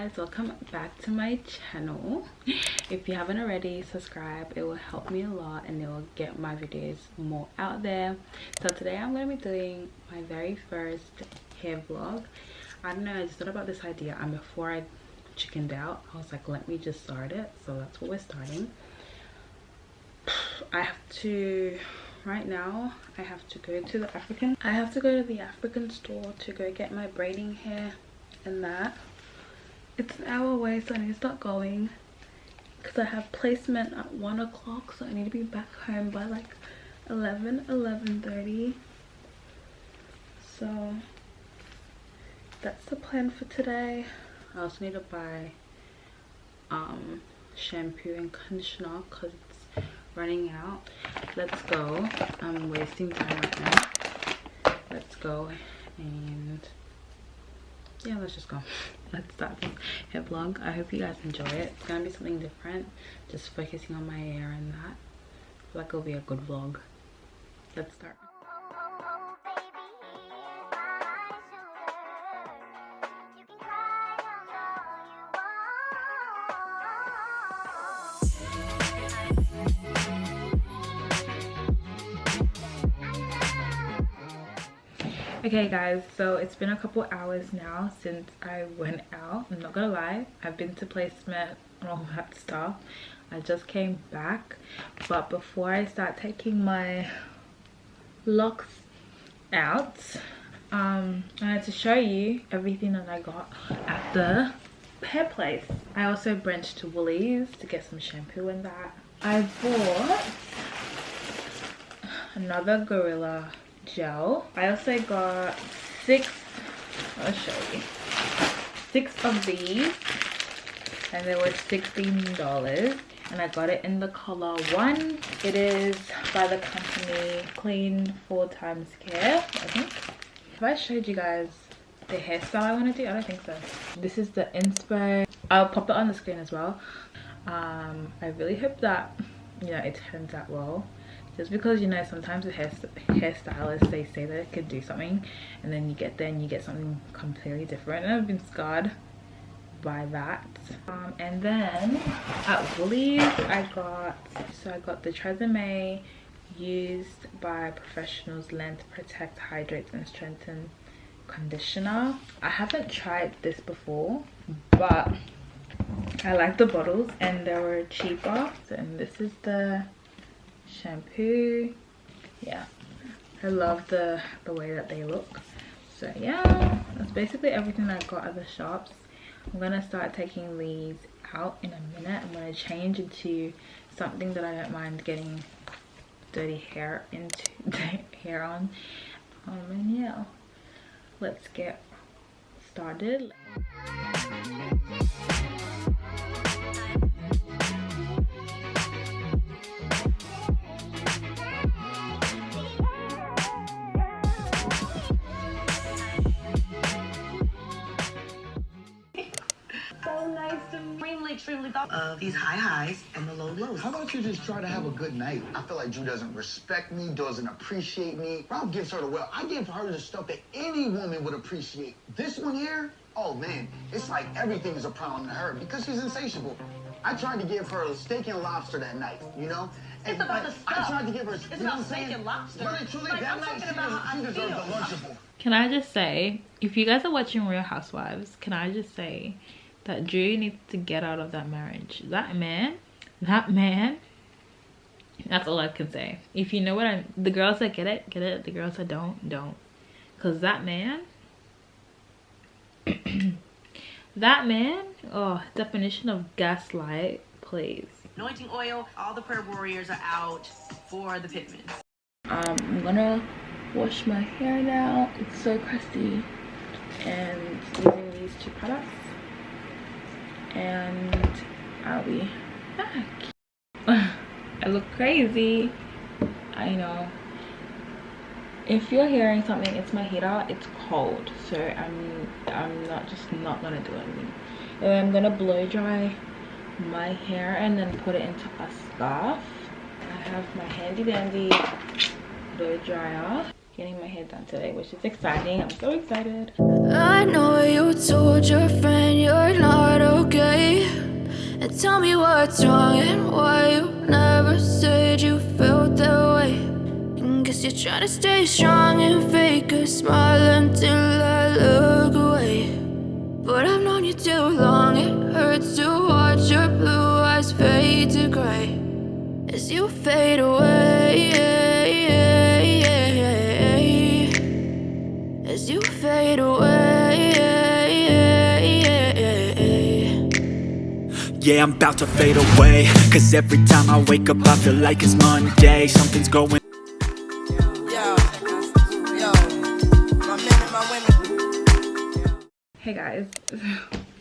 guys, welcome back to my channel. If you haven't already, subscribe. It will help me a lot and it will get my videos more out there. So today I'm going to be doing my very first hair vlog. I don't know, I just thought about this idea and before I chickened out, I was like, let me just start it. So that's what we're starting. Right now I have to go to the African store to go get my braiding hair and that. It's an hour away, so I need to start going because I have placement at 1 o'clock, so I need to be back home by like 11:30. So that's the plan for today. I also need to buy shampoo and conditioner because it's running out. Let's go. I'm wasting time right now. Let's go and yeah, let's just go. Let's start the hair vlog. I hope you guys enjoy it. It's gonna be something different, just focusing on my hair and that. I feel like it'll be a good vlog. Let's start. Okay guys, so it's been a couple hours now since I went out. I'm not gonna lie, I've been to placement and all that stuff. I just came back, but before I start taking my locks out, I had to show you everything that I got at the hair place. I also branched to Woolies to get some shampoo and that. I bought another Gorilla gel. I also got I'll show you, 6 of these and they were $16 and I got it in the color 1. It is by the company Clean 4x Care, I think. Have I showed you guys the hairstyle I want to do? I don't think so. This is the inspo. I'll pop it on the screen as well. I really hope that, you know, it turns out well. Just because, you know, sometimes the hairstylists, they say that it could do something and then you get there and you get something completely different, and I've been scarred by that. And then at Woolies I got the Tresemme used by professionals length protect, hydrates and strengthen conditioner. I haven't tried this before, but I like the bottles and they were cheaper. And this is the shampoo. Yeah, I love the way that they look. So yeah, that's basically everything I got at the shops. I'm gonna start taking these out in a minute. I'm gonna change into something that I don't mind getting dirty hair on. And yeah, let's get started. Extremely these high highs and the low lows. How about you just try to have a good night? I feel like Drew doesn't respect me, doesn't appreciate me. Ralph gives her the well. I give her the stuff that any woman would appreciate. This one here, oh man, it's like everything is a problem to her because she's insatiable. I tried to give her a steak and lobster that night, you know? It's about the stuff. I tried to give her, it's about steak and lobster. Really, truly, like, that I'm night talking about how she I deserves feel. a Lunchable. Can I just say, if you guys are watching Real Housewives, can I just say that Drew needs to get out of that marriage. That man, that's all I can say. If you know what the girls that get it, the girls that don't. Because that man, oh, definition of gaslight, please. Anointing oil, all the prayer warriors are out for the pigment. I'm gonna wash my hair now. It's so crusty. And using these 2 products. And I'll be back. I look crazy, I know. If you're hearing something, it's my heater. It's cold, so I'm not gonna do anything. And I'm gonna blow dry my hair and then put it into a scarf. I have my handy dandy blow dryer. Getting my hair hair done today, which is exciting. I'm so excited. I know you told your friend you're not okay, and tell me what's wrong and why you never said you felt that way. And guess you're trying to stay strong and fake a smile until I look away. But I've known you too long, it hurts to watch your blue eyes fade to gray as you fade away, as you fade away. Yeah, I'm about to fade away, cause every time I wake up I feel like it's Monday. Something's going. Hey guys,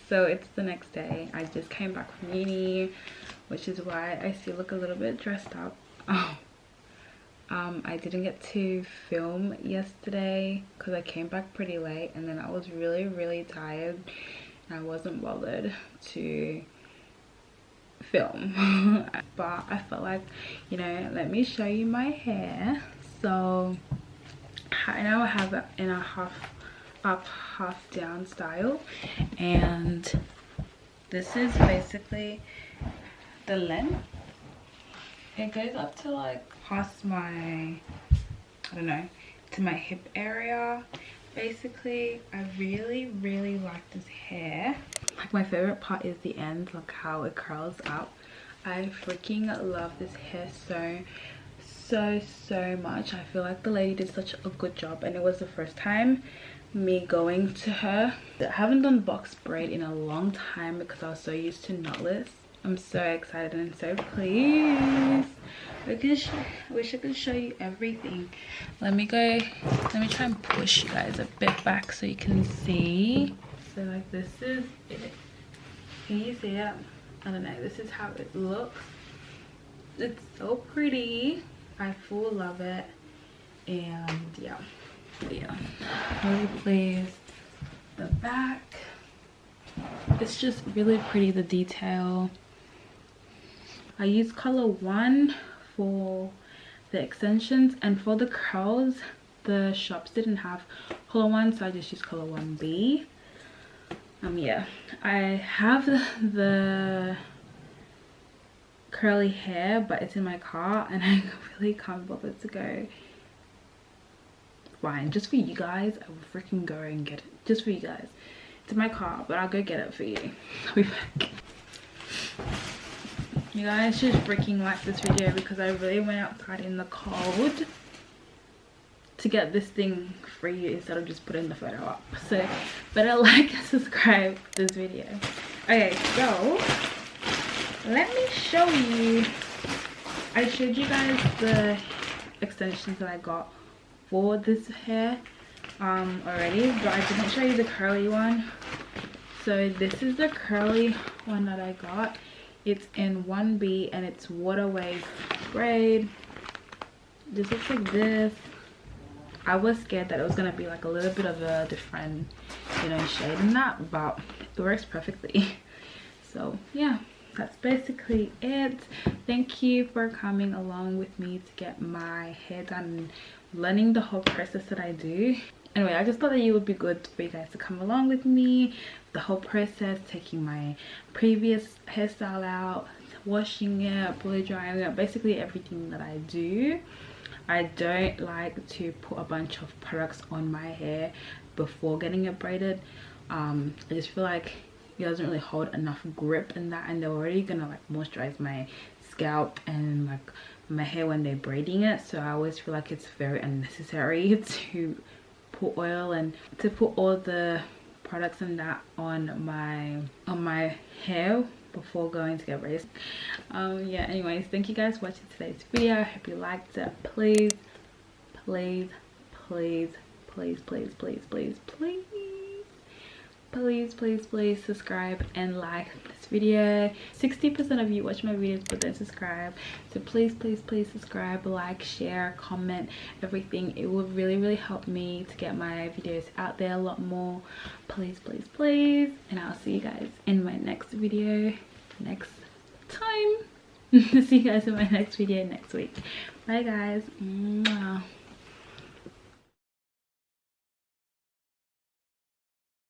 so it's the next day. I just came back from uni, which is why I still look a little bit dressed up. I didn't get to film yesterday because I came back pretty late, and then I was really tired and I wasn't bothered to film. But I felt like, you know, let me show you my hair. So I now have it in a half up half down style, and this is basically the length. It goes up to like past my, I don't know, to my hip area. Basically, I really like this hair. Like, my favorite part is the ends, like how it curls up. I freaking love this hair so much. I feel like the lady did such a good job, and it was the first time me going to her. I haven't done box braid in a long time because I was so used to knotless. I'm so excited and so pleased. I wish I could show you everything. Let me try and push you guys a bit back so you can see. So like, this is it. Can you see it? I don't know, this is how it looks. It's so pretty. I full love it. And yeah, really pleased. The back, it's just really pretty, the detail. I used color 1 for the extensions, and for the curls the shops didn't have color 1, so I just used color 1B. Yeah, I have the curly hair, but it's in my car and I really can't bother to go. Fine, just for you guys, I will freaking go and get it. Just for you guys. It's in my car, but I'll go get it for you. I'll be back. You guys should freaking like this video because I really went outside in the cold to get this thing for you instead of just putting the photo up. So better like and subscribe this video. Okay, so let me show you. I showed you guys the extensions that I got for this hair already, but I didn't show you the curly one. So this is the curly one that I got. It's in 1B and it's water wave braid. This looks like this. I was scared that it was gonna be like a little bit of a different, you know, shade in that, but it works perfectly. So yeah, that's basically it. Thank you for coming along with me to get my hair done and learning the whole process that I do. Anyway, I just thought that it would be good for you guys to come along with me, the whole process, taking my previous hairstyle out, washing it, blow drying it, basically everything that I do. I don't like to put a bunch of products on my hair before getting it braided. I just feel like it doesn't really hold enough grip in that, and they're already gonna like moisturize my scalp and like my hair when they're braiding it. So I always feel like it's very unnecessary to put oil and to put all the products and that on my hair before going to get braided. Yeah, anyways, thank you guys for watching today's video. I hope you liked it. Please please subscribe and like this video. 60% of you watch my videos but don't subscribe, so please subscribe, like, share, comment, everything. It will really help me to get my videos out there a lot more. Please, and I'll see you guys in my next video next time. See you guys in my next video next week. Bye guys. Mwah.